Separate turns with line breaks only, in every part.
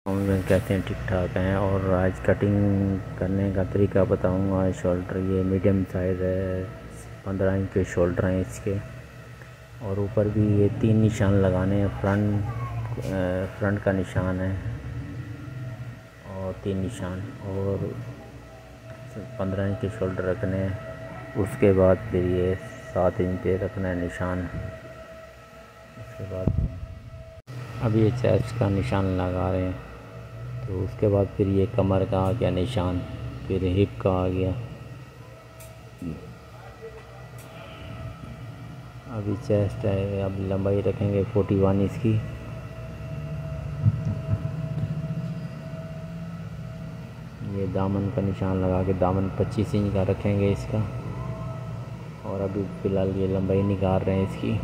कैसे हैं, ठीक ठाक हैं। और आज कटिंग करने का तरीका बताऊंगा। शोल्डर ये मीडियम साइज़ है, 15 इंच के शोल्डर हैं इसके। और ऊपर भी ये 3 निशान लगाने हैं। फ्रंट का निशान है और 3 निशान, और 15 इंच के शोल्डर रखने हैं। उसके बाद फिर ये 7 इंच पे रखना है निशान। उसके बाद अभी ये चेस्ट का निशान लगा रहे हैं, तो उसके बाद फिर ये कमर का आ गया निशान, फिर हिप का आ गया। अभी चेस्ट है, अब लंबाई रखेंगे 41 इसकी। ये दामन का निशान लगा के दामन 25 इंच का रखेंगे इसका। और अभी फ़िलहाल ये लंबाई निकाल रहे हैं इसकी।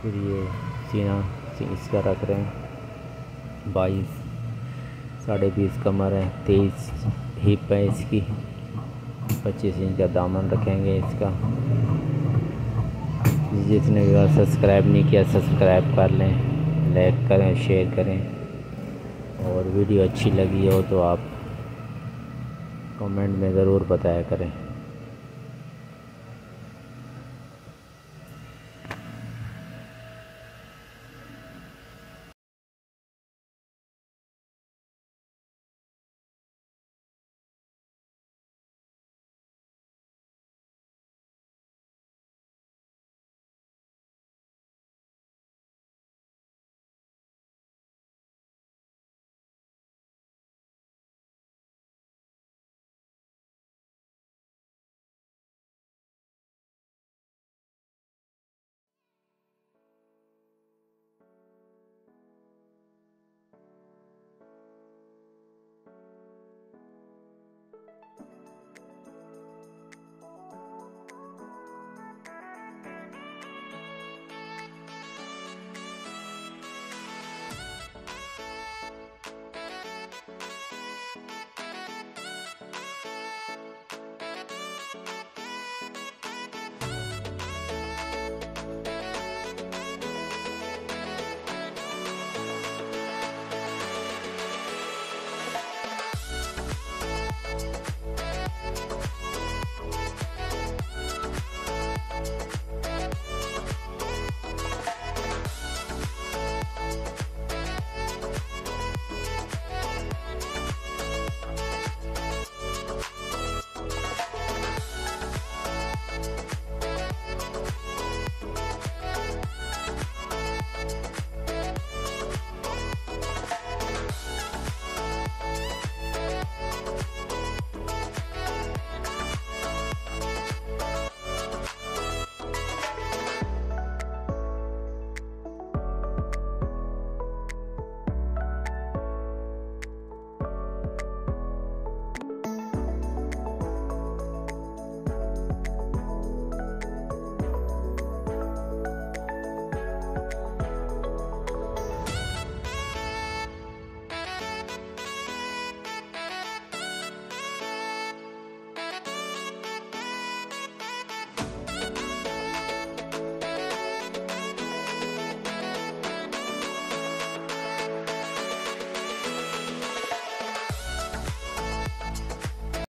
फिर ये सीना इसका रख रहे हैं 22, 20.5 कमर है, 23 हिप है इसकी, 25 इंच का दामन रखेंगे इसका। जिसने भी सब्सक्राइब नहीं किया सब्सक्राइब कर लें, लाइक करें, शेयर करें। और वीडियो अच्छी लगी हो तो आप कमेंट में ज़रूर बताया करें।